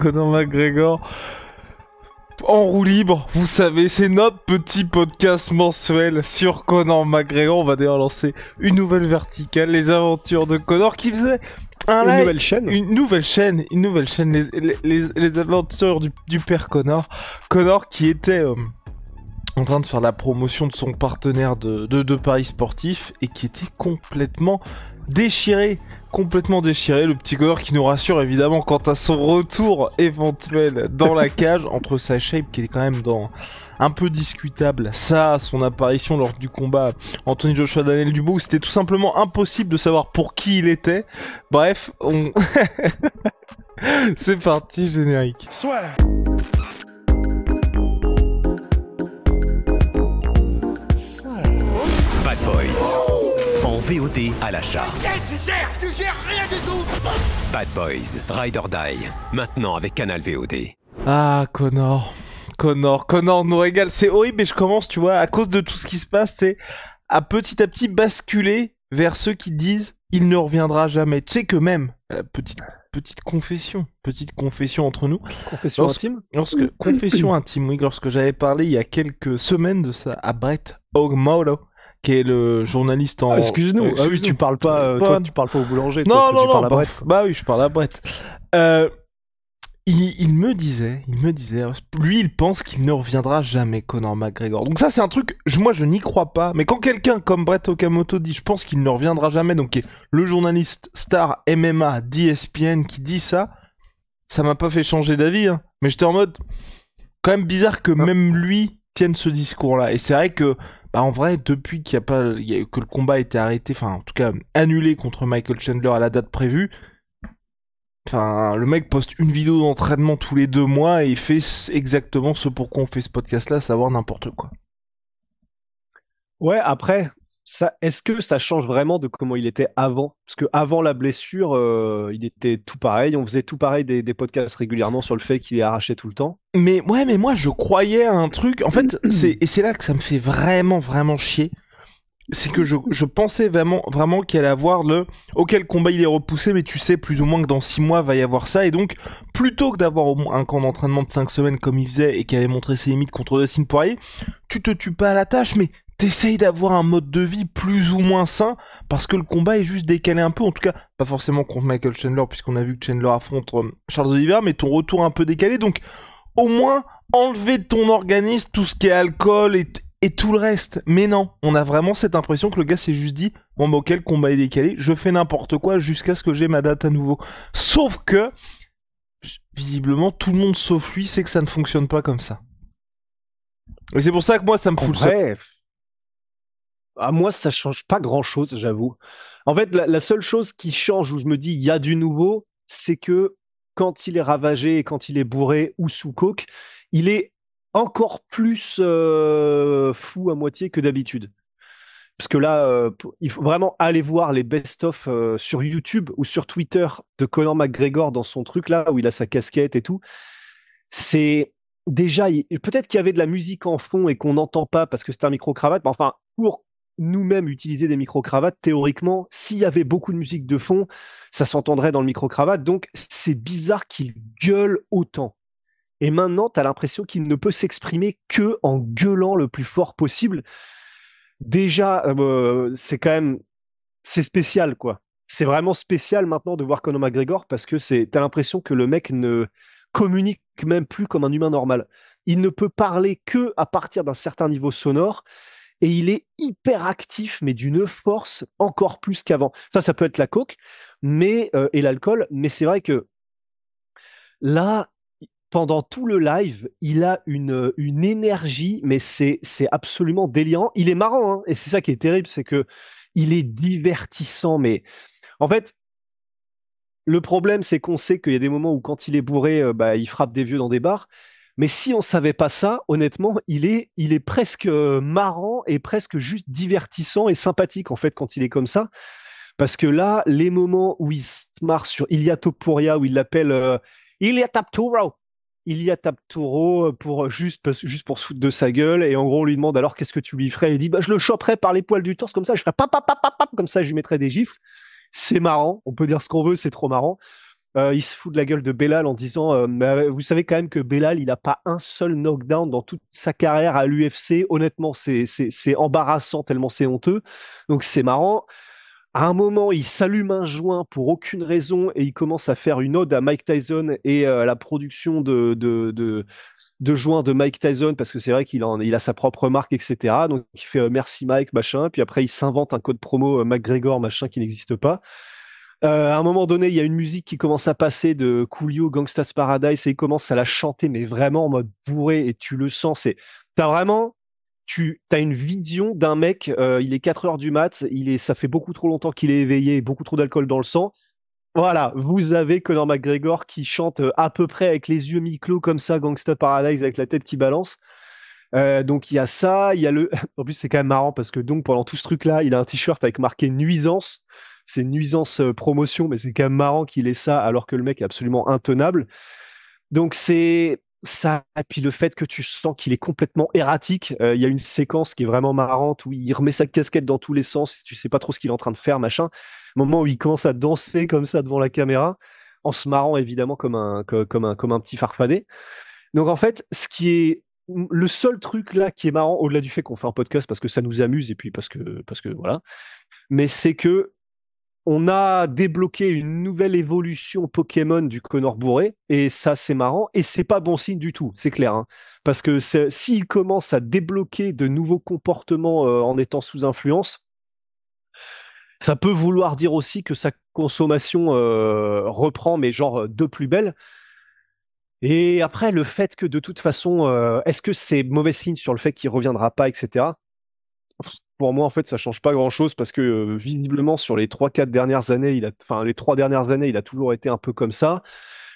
Conor McGregor en roue libre. Vous savez, c'est notre petit podcast mensuel sur Conor McGregor. On va d'ailleurs lancer une nouvelle verticale, les aventures de Conor, qui faisait un live, une nouvelle chaîne, les aventures du père Conor. Conor qui était en train de faire la promotion de son partenaire de paris sportifs et qui était complètement déchiré. Le petit Conor qui nous rassure évidemment quant à son retour éventuel dans la cage, entre sa shape qui est quand même un peu discutable, ça, son apparition lors du combat Anthony Joshua Daniel Dubois, où c'était tout simplement impossible de savoir pour qui il était. Bref, c'est parti, générique. Soit. Bad Boys. En VOD à l'achat. Tu gères rien du tout. Bad Boys, Ride or Die. Maintenant avec Canal VOD. Ah, Conor nous régale. C'est horrible et je commence, tu vois, à cause de tout ce qui se passe, c'est à petit basculer vers ceux qui disent il ne reviendra jamais. Tu sais que même, petite confession entre nous. Confession intime Confession intime, oui, lorsque j'avais parlé il y a quelques semaines de ça à Brett Ogmolo, qui est le journaliste en... Excuse-nous, oui, tu parles pas, toi tu parles pas au boulanger, non, tu parles à Brett. Bah oui, je parle à Brett. Il me disait, lui il pense qu'il ne reviendra jamais, Conor McGregor. Donc ça c'est un truc, moi je n'y crois pas, mais quand quelqu'un comme Brett Okamoto dit je pense qu'il ne reviendra jamais, donc qui est le journaliste star MMA d'ESPN qui dit ça m'a pas fait changer d'avis, hein. Mais j'étais en mode, quand même bizarre que même lui tienne ce discours-là. Et c'est vrai que, en vrai, depuis que le combat a été arrêté, enfin en tout cas annulé contre Michael Chandler à la date prévue, le mec poste une vidéo d'entraînement tous les 2 mois et il fait exactement ce pourquoi on fait ce podcast-là, à savoir n'importe quoi. Ouais, après, est-ce que ça change vraiment de comment il était avant ? Parce qu'avant la blessure, il était tout pareil. On faisait tout pareil des podcasts régulièrement sur le fait qu'il est arraché tout le temps. Mais moi je croyais à un truc. En fait, c'est là que ça me fait vraiment, vraiment chier. C'est que je pensais vraiment qu'il allait avoir auquel combat il est repoussé, mais tu sais plus ou moins que dans 6 mois va y avoir ça, et donc plutôt que d'avoir au moins un camp d'entraînement de 5 semaines comme il faisait et qui avait montré ses limites contre Dustin Poirier, tu te tues pas à la tâche, mais t'essayes d'avoir un mode de vie plus ou moins sain, parce que le combat est juste décalé un peu, en tout cas pas forcément contre Michael Chandler, puisqu'on a vu que Chandler affronte Charles Oliveira, mais ton retour un peu décalé, donc au moins enlever de ton organisme tout ce qui est alcool et tout le reste. Mais non, on a vraiment cette impression que le gars s'est juste dit bon bah ok, le combat est décalé, je fais n'importe quoi jusqu'à ce que j'ai ma date à nouveau. Sauf que visiblement tout le monde sauf lui sait que ça ne fonctionne pas comme ça. Et c'est pour ça que moi ça me fout le seum. Moi ça change pas grand chose, j'avoue. En fait la seule chose qui change où je me dis il y a du nouveau, c'est que quand il est ravagé et quand il est bourré ou sous coke, il est encore plus fou à moitié que d'habitude. Parce que là, il faut vraiment aller voir les best-of sur YouTube ou sur Twitter de Conor McGregor dans son truc là, où il a sa casquette et tout. C'est déjà, peut-être qu'il y avait de la musique en fond et qu'on n'entend pas parce que c'est un micro-cravate, mais enfin, pour nous-mêmes utiliser des micro-cravates, théoriquement, s'il y avait beaucoup de musique de fond, ça s'entendrait dans le micro-cravate. Donc, c'est bizarre qu'il gueule autant. Et maintenant, tu as l'impression qu'il ne peut s'exprimer que en gueulant le plus fort possible. Déjà, c'est spécial, quoi. C'est vraiment spécial maintenant de voir Conor McGregor parce que t'as l'impression que le mec ne communique même plus comme un humain normal. Il ne peut parler que à partir d'un certain niveau sonore et il est hyper actif, mais d'une force encore plus qu'avant. Ça peut être la coke et l'alcool, mais c'est vrai que là, pendant tout le live, il a une énergie, mais c'est absolument délirant. Il est marrant, hein, et c'est ça qui est terrible, c'est que il est divertissant. Mais en fait, le problème, c'est qu'on sait qu'il y a des moments où quand il est bourré, il frappe des vieux dans des bars. Mais si on savait pas ça, honnêtement, il est presque marrant et presque juste divertissant et sympathique en fait quand il est comme ça. Parce que là, les moments où il se marre sur Ilia Topuria, où il l'appelle Ilia Taptoro. Ilia Taptoro pour juste pour se foutre de sa gueule, et en gros on lui demande alors qu'est-ce que tu lui ferais, il dit je le choperais par les poils du torse comme ça, je ferais pap pap pap pap, comme ça je lui mettrais des gifles. C'est marrant, on peut dire ce qu'on veut, c'est trop marrant. Il se fout de la gueule de Belal en disant mais vous savez quand même que Belal, il a pas un seul knockdown dans toute sa carrière à l'UFC. Honnêtement, c'est embarrassant tellement c'est honteux. Donc c'est marrant. À un moment, il s'allume un joint pour aucune raison et il commence à faire une ode à Mike Tyson et à la production de joints de Mike Tyson parce que c'est vrai il a sa propre marque, etc. Donc il fait merci Mike, machin. Puis après, il s'invente un code promo McGregor, machin, qui n'existe pas. À un moment donné, il y a une musique qui commence à passer de Coolio, Gangsta's Paradise et il commence à la chanter, mais vraiment en mode bourré et tu le sens. T'as vraiment t'as une vision d'un mec, il est 4 heures du mat, ça fait beaucoup trop longtemps qu'il est éveillé, beaucoup trop d'alcool dans le sang. Voilà, vous avez Conor McGregor qui chante à peu près avec les yeux mi-clos comme ça, Gangsta Paradise avec la tête qui balance. Donc il y a ça, il y a le. En plus c'est quand même marrant parce que donc pendant tout ce truc-là, il a un t-shirt avec marqué nuisance. C'est nuisance promotion, mais c'est quand même marrant qu'il ait ça alors que le mec est absolument intenable. Donc c'est ça, et puis le fait que tu sens qu'il est complètement erratique. Il y a une séquence qui est vraiment marrante où il remet sa casquette dans tous les sens, et tu sais pas trop ce qu'il est en train de faire, machin. Moment où il commence à danser comme ça devant la caméra, en se marrant évidemment comme un petit farfadet. Donc en fait, ce qui est le seul truc là qui est marrant, au-delà du fait qu'on fait un podcast parce que ça nous amuse et puis parce que voilà, mais c'est que on a débloqué une nouvelle évolution Pokémon du Conor bourré, et ça c'est marrant, et c'est pas bon signe du tout, c'est clair, hein. Parce que s'il commence à débloquer de nouveaux comportements en étant sous influence, ça peut vouloir dire aussi que sa consommation reprend, mais genre de plus belle. Et après, le fait que de toute façon, est-ce que c'est mauvais signe sur le fait qu'il reviendra pas, etc. Pour moi, en fait, ça change pas grand-chose parce que visiblement, sur les 3-4 dernières années, enfin, les 3 dernières années, il a toujours été un peu comme ça.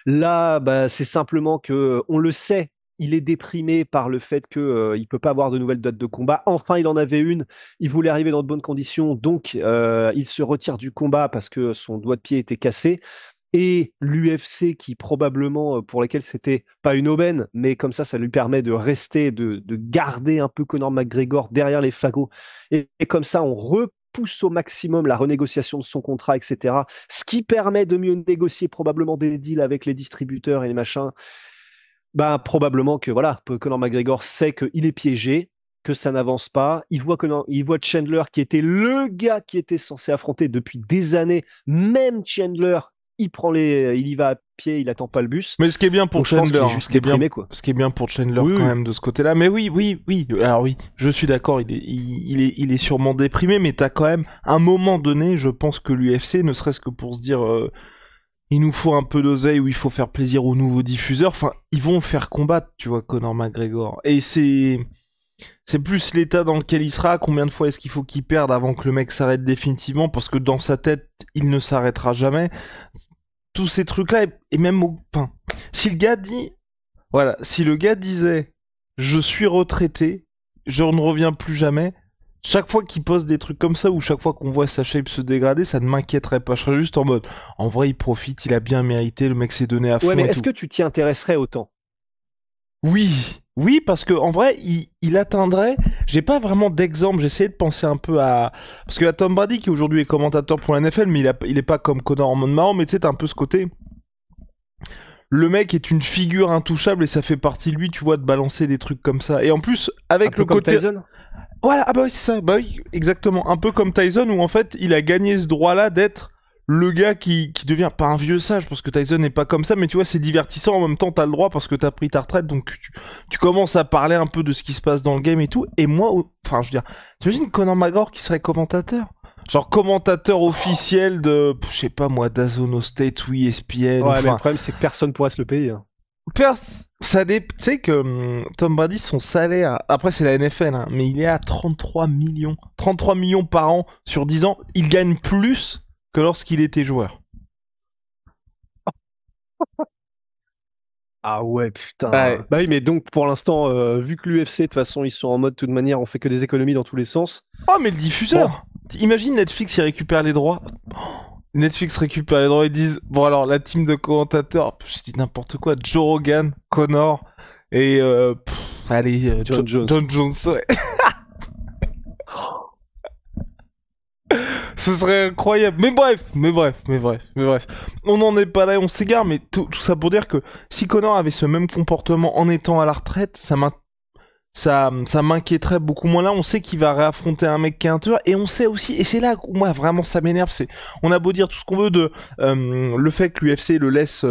Là, bah, c'est simplement que, on le sait, il est déprimé par le fait que il peut pas avoir de nouvelles dates de combat. Enfin, il en avait une. Il voulait arriver dans de bonnes conditions, donc il se retire du combat parce que son doigt de pied était cassé. Et l'UFC qui probablement pour lesquels c'était pas une aubaine, mais comme ça lui permet de rester, de garder un peu Conor McGregor derrière les fagots. Et comme ça, on repousse au maximum la renégociation de son contrat, etc. Ce qui permet de mieux négocier probablement des deals avec les distributeurs et les machins. Bah, probablement que voilà, Conor McGregor sait qu'il est piégé, que ça n'avance pas. Il voit Chandler qui était le gars qui était censé affronter depuis des années, même Chandler. Il y va à pied, il attend pas le bus. Mais ce qui est bien pour Donc, je pense Chandler, qu'il est juste déprimé, quoi. ce qui est bien pour Chandler Oui, quand oui. même de ce côté-là. Mais oui, alors oui, je suis d'accord, il est sûrement déprimé, mais t'as quand même, à un moment donné, je pense que l'UFC, ne serait-ce que pour se dire, il nous faut un peu d'oseille ou il faut faire plaisir aux nouveaux diffuseurs, enfin, ils vont le faire combattre, tu vois, Conor McGregor. Et c'est plus l'état dans lequel il sera, combien de fois est-ce qu'il faut qu'il perde avant que le mec s'arrête définitivement, parce que dans sa tête, il ne s'arrêtera jamais. Tous ces trucs-là, et même enfin, si le gars dit, voilà, si le gars disait, je suis retraité, je ne reviens plus jamais, chaque fois qu'il pose des trucs comme ça, ou chaque fois qu'on voit sa shape se dégrader, ça ne m'inquiéterait pas. Je serais juste en mode, en vrai, il profite, il a bien mérité, le mec s'est donné à fond. Ouais, mais et est-ce tout. que tu t'y intéresserais autant? Oui, parce que en vrai, il atteindrait. J'ai pas vraiment d'exemple. J'essayais de penser un peu à parce qu'il y a Tom Brady qui aujourd'hui est commentateur pour la NFL, mais il est pas comme Conor en mode marrant. Mais tu sais, t'as un peu ce côté. Le mec est une figure intouchable et ça fait partie de lui, tu vois, de balancer des trucs comme ça. Et en plus, avec Un peu le comme côté. Tyson? Voilà, ah bah oui, c'est ça, bah oui, exactement. Un peu comme Tyson où en fait, il a gagné ce droit-là d'être le gars qui devient pas un vieux sage parce que Tyson n'est pas comme ça, mais tu vois, c'est divertissant en même temps, t'as le droit parce que t'as pris ta retraite, donc tu commences à parler un peu de ce qui se passe dans le game et tout. Et moi, enfin, je veux dire, t'imagines Conor McGregor qui serait commentateur? Genre commentateur officiel de, je sais pas moi, DAZN State ou ESPN. Ouais, enfin, mais le problème, c'est que personne pourrait se le payer, hein. tu sais que Tom Brady, son salaire, après c'est la NFL, hein, mais il est à 33 millions. 33 millions par an sur 10 ans. Il gagne plus que lorsqu'il était joueur. Ah ouais, putain. Ouais. Bah oui, mais donc pour l'instant, vu que l'UFC, de toute façon, ils sont en mode, de toute manière, on fait que des économies dans tous les sens. Oh, mais le diffuseur! Imagine Netflix, il récupère les droits. Netflix récupère les droits et disent, bon alors, la team de commentateurs, je dis n'importe quoi, Joe Rogan, Conor, et allez, John Jones, ouais. Ce serait incroyable. Mais bref. On n'en est pas là, on s'égare, mais tout ça pour dire que si Conor avait ce même comportement en étant à la retraite, ça m'inquiéterait beaucoup moins. Là, on sait qu'il va réaffronter un mec qui est un tueur, et on sait aussi, et c'est là où moi vraiment ça m'énerve, c'est, on a beau dire tout ce qu'on veut de le fait que l'UFC le laisse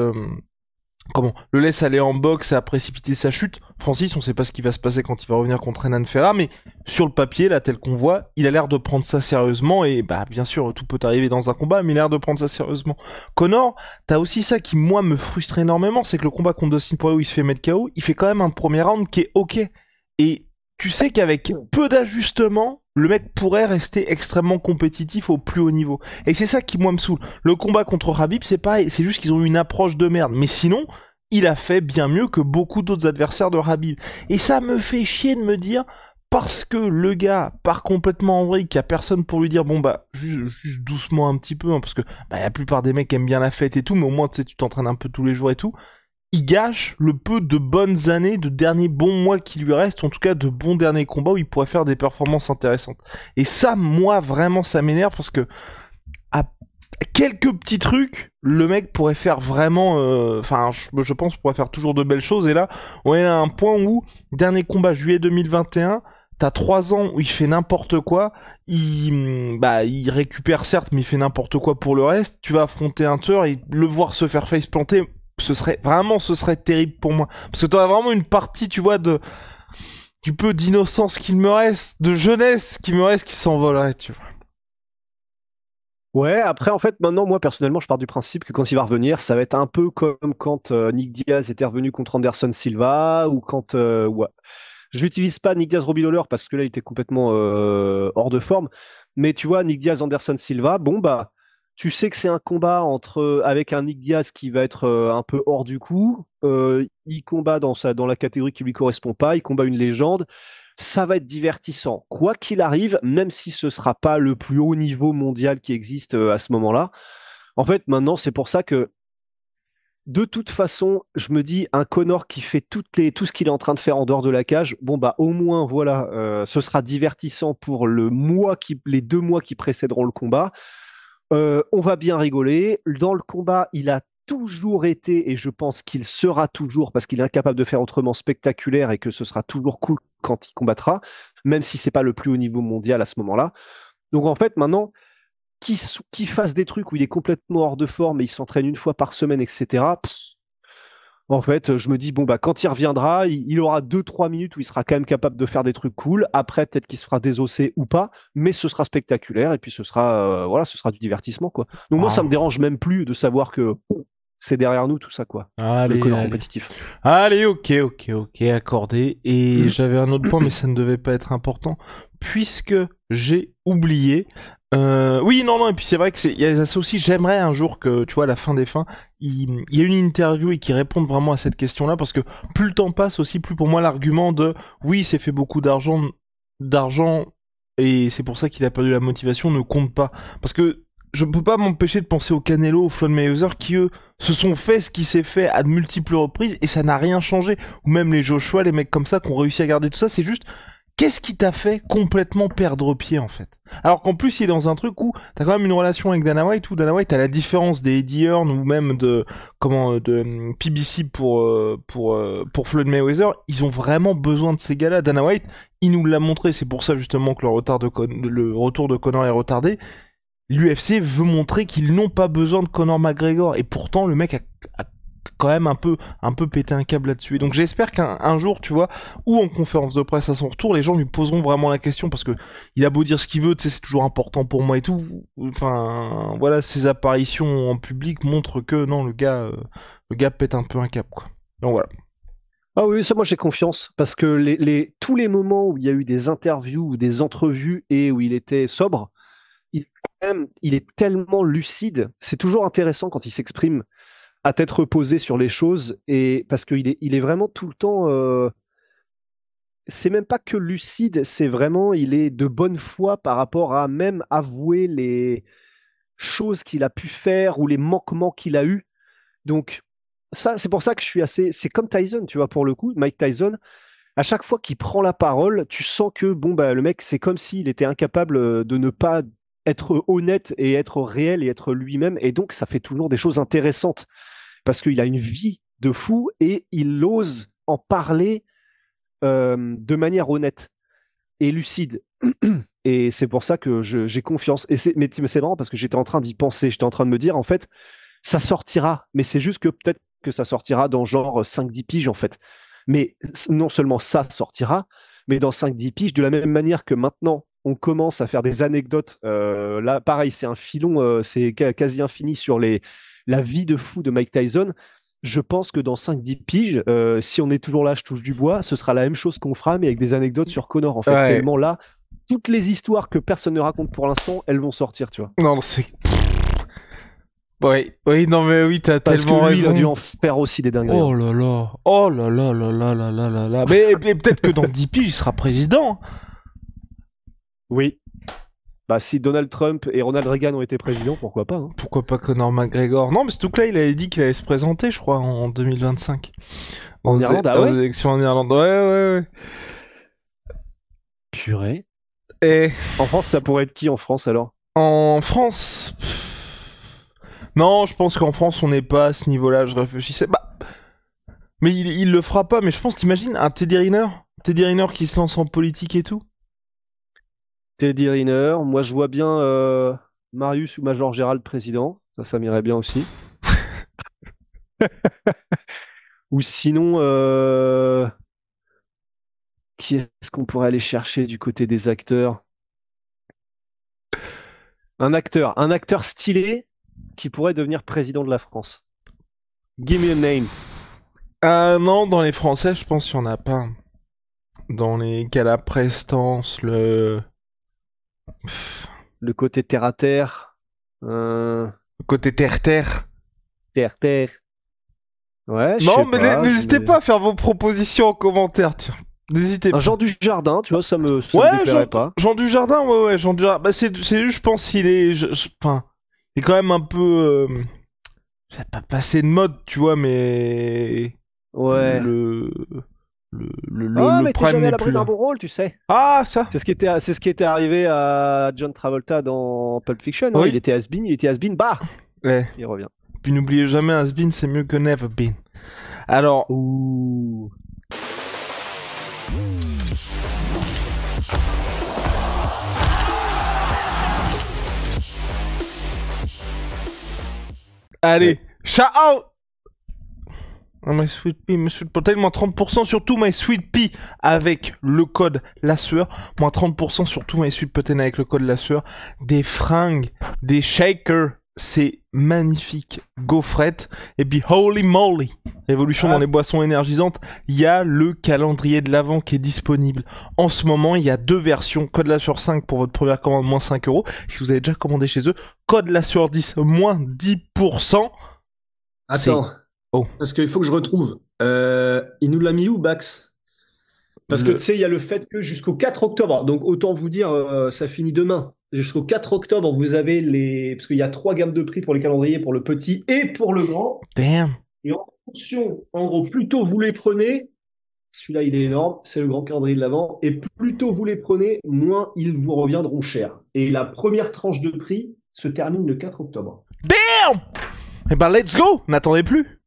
aller en boxe et a précipité sa chute. Francis, on sait pas ce qui va se passer quand il va revenir contre Renan Ferra, mais sur le papier, là, tel qu'on voit, il a l'air de prendre ça sérieusement, et bah, bien sûr, tout peut arriver dans un combat, mais il a l'air de prendre ça sérieusement. Conor, t'as aussi ça qui, moi, me frustre énormément, c'est que le combat contre Dustin Poirier où il se fait mettre KO, il fait quand même un premier round qui est ok. Et tu sais qu'avec peu d'ajustements, le mec pourrait rester extrêmement compétitif au plus haut niveau. Et c'est ça qui, moi, me saoule. Le combat contre Khabib, c'est pareil, c'est juste qu'ils ont eu une approche de merde. Mais sinon, il a fait bien mieux que beaucoup d'autres adversaires de Khabib. Et ça me fait chier de me dire, parce que le gars part complètement en vrille, qu'il y a personne pour lui dire, bon bah, juste doucement un petit peu, hein, parce que bah, la plupart des mecs aiment bien la fête et tout, mais au moins, tu sais, tu t'entraînes un peu tous les jours et tout. Il gâche le peu de bonnes années, de derniers bons mois qui lui restent, en tout cas de bons derniers combats où il pourrait faire des performances intéressantes. Et ça, moi, vraiment, ça m'énerve parce que à quelques petits trucs, le mec pourrait faire vraiment... Enfin, je pense pourrait faire toujours de belles choses. Et là, on est à un point où, dernier combat, juillet 2021... T'as 3 ans où il fait n'importe quoi, il récupère certes, mais il fait n'importe quoi pour le reste. Tu vas affronter un tueur et le voir se faire face planter, ce serait terrible pour moi. Parce que t'aurais vraiment une partie, tu vois, du peu d'innocence qu'il me reste, de jeunesse qui me reste, qui s'envolerait, tu vois. Ouais, après, en fait, maintenant, moi, personnellement, je pars du principe que quand il va revenir, ça va être un peu comme quand Nick Diaz était revenu contre Anderson Silva, ou quand... ouais. Je n'utilise pas Nick Diaz-Robbie Lawler parce que là, il était complètement hors de forme. Mais tu vois, Nick Diaz-Anderson Silva, bon, bah, tu sais que c'est un combat avec un Nick Diaz qui va être un peu hors du coup. Il combat dans la catégorie qui lui correspond pas. Il combat une légende. Ça va être divertissant. Quoi qu'il arrive, même si ce sera pas le plus haut niveau mondial qui existe à ce moment-là. En fait, maintenant, c'est pour ça que de toute façon, je me dis, un Conor qui fait tout ce qu'il est en train de faire en dehors de la cage, bon bah au moins voilà, ce sera divertissant pour les 2 mois qui précéderont le combat. On va bien rigoler. Dans le combat, il a toujours été, et je pense qu'il sera toujours, parce qu'il est incapable de faire autrement, spectaculaire, et que ce sera toujours cool quand il combattra, même si c'est pas le plus haut niveau mondial à ce moment-là. Donc en fait, maintenant, qu'il fasse des trucs où il est complètement hors de forme et il s'entraîne une fois par semaine, etc. En fait, je me dis, bon, bah, quand il reviendra, il aura 2-3 minutes où il sera quand même capable de faire des trucs cool. Après, peut-être qu'il se fera désosser ou pas, mais ce sera spectaculaire et puis voilà, ce sera du divertissement, quoi. Donc moi, ça me dérange même plus de savoir que c'est derrière nous tout ça, quoi. Le Conor compétitif. Allez, ok, accordé. Et j'avais un autre point, mais ça ne devait pas être important, puisque j'ai oublié. Oui, non, et puis c'est vrai que il y a ça aussi. J'aimerais un jour que, tu vois, à la fin des fins, il y a une interview et qu'il réponde vraiment à cette question-là, parce que plus le temps passe aussi, plus pour moi l'argument de oui, il s'est fait beaucoup d'argent, et c'est pour ça qu'il a perdu la motivation ne compte pas, parce que je peux pas m'empêcher de penser au Canelo, au Floyd Mayweather, qui eux se sont fait ce qui s'est fait à de multiples reprises et ça n'a rien changé. Ou même les Joshua, les mecs comme ça qui ont réussi à garder tout ça, c'est juste qu'est-ce qui t'a fait complètement perdre pied en fait. Alors qu'en plus il est dans un truc où t'as quand même une relation avec Dana White, où Dana White a la différence des Eddie Hearn ou même de PBC pour Floyd Mayweather, ils ont vraiment besoin de ces gars-là. Dana White, il nous l'a montré, c'est pour ça justement que le retour de Conor est retardé. L'UFC veut montrer qu'ils n'ont pas besoin de Conor McGregor, et pourtant le mec a quand même un peu pété un câble là-dessus. Et donc j'espère qu'un jour, tu vois, ou en conférence de presse à son retour, les gens lui poseront vraiment la question, parce que il a beau dire ce qu'il veut, tu sais, c'est toujours important pour moi et tout. Enfin, voilà, ses apparitions en public montrent que non, le gars pète un peu un câble, quoi. Donc voilà. Ah oui, ça, moi j'ai confiance, parce que tous les moments où il y a eu des interviews ou des entrevues et où il était sobre, il est tellement lucide. C'est toujours intéressant quand il s'exprime à tête reposée sur les choses, et parce qu'il est vraiment tout le temps. C'est même pas que lucide, c'est vraiment il est de bonne foi par rapport à même avouer les choses qu'il a pu faire ou les manquements qu'il a eu. Donc ça, c'est pour ça que je suis assez. C'est comme Tyson, tu vois, pour le coup, Mike Tyson. À chaque fois qu'il prend la parole, tu sens que bon bah le mec, c'est comme s'il était incapable de ne pas être honnête et être réel et être lui-même. Et donc, ça fait toujours des choses intéressantes parce qu'il a une vie de fou et il ose en parler de manière honnête et lucide. Et c'est pour ça que j'ai confiance. Mais c'est marrant parce que j'étais en train d'y penser. J'étais en train de me dire, en fait, ça sortira. Mais c'est juste que peut-être que ça sortira dans genre 5-10 piges, en fait. Mais non seulement ça sortira, mais dans 5-10 piges, de la même manière que maintenant, on commence à faire des anecdotes. Là, pareil, c'est un filon, c'est quasi infini sur la vie de fou de Mike Tyson. Je pense que dans 5-10 piges, si on est toujours là, je touche du bois, ce sera la même chose qu'on fera, mais avec des anecdotes sur Conor, en fait. Ouais. Tellement là, toutes les histoires que personne ne raconte pour l'instant, elles vont sortir, tu vois. Non, c'est... Oui, non mais oui, t'as Parce tellement que lui, il a raison. dû en faire aussi des dingueries. Oh là là, oh là là là là là là là là. Mais peut-être que dans 10 piges, il sera président. Oui. Bah, si Donald Trump et Ronald Reagan ont été présidents, pourquoi pas, hein. Pourquoi pas Conor McGregor? Non, mais surtout que là, il avait dit qu'il allait se présenter, je crois, en 2025. En Irlande, ah ouais? Aux élections en Irlande, ouais. Purée. Et En France, ça pourrait être qui en France alors? en France... Non, je pense qu'en France, on n'est pas à ce niveau-là, je réfléchissais. Bah... Mais il le fera pas, mais je pense, t'imagines, un Teddy Riner? Teddy Riner qui se lance en politique et tout? Teddy Riner, moi je vois bien Marius ou Major Gérald président, ça m'irait bien aussi. Ou sinon, qui est-ce qu'on pourrait aller chercher du côté des acteurs? Un acteur stylé qui pourrait devenir président de la France. Give me a name. Non, dans les Français, je pense qu'il y en a pas. Dans les cas la prestance, Le côté terre à terre. le côté terre-terre. Terre. Ouais, je Non, sais mais pas, n'hésitez pas à faire vos propositions en commentaire, tiens. N'hésitez pas. Un Jean du Jardin, tu vois, ça me Ouais, déplairait pas. Jean Dujardin, ouais, Jean Dujardin. Bah, c'est juste, je pense qu'il est... Enfin, il est quand même un peu... pas passé de mode, tu vois, mais... Ouais. Le Mais t'es prime jamais à n'est l'abri plus d'un là. bon rôle, tu sais. Ah, ça. C'est ce qui était arrivé à John Travolta dans Pulp Fiction, hein. Oui. Il était has-been, bah, Ouais. il revient. Puis n'oubliez jamais, has been, c'est mieux que never been. Alors... Ouh. Allez, shout out! Oh, my sweet pea, my sweet potato, moins 30% sur tout my sweet pea avec le code la sueur, moins 30% sur tout my sweet potato avec le code la sueur, des fringues, des shakers, c'est magnifique, gaufrettes, et puis holy moly, évolution dans les boissons énergisantes, il y a le calendrier de l'Avent qui est disponible. En ce moment, il y a 2 versions, code la sueur 5 pour votre première commande, moins 5 €, si vous avez déjà commandé chez eux, code la sueur 10, moins 10%. Attends. Oh. Parce qu'il faut que je retrouve. Il nous l'a mis où, Bax? Parce que tu sais, il y a le fait que jusqu'au 4 octobre, donc autant vous dire, ça finit demain. Jusqu'au 4 octobre, vous avez les. Parce qu'il y a 3 gammes de prix pour les calendriers, pour le petit et pour le grand. Damn. Et en fonction, en gros, plus tôt vous les prenez, celui-là il est énorme, c'est le grand calendrier de l'Avent, et plus tôt vous les prenez, moins ils vous reviendront cher. Et la première tranche de prix se termine le 4 octobre. Damn! Eh ben, let's go! N'attendez plus!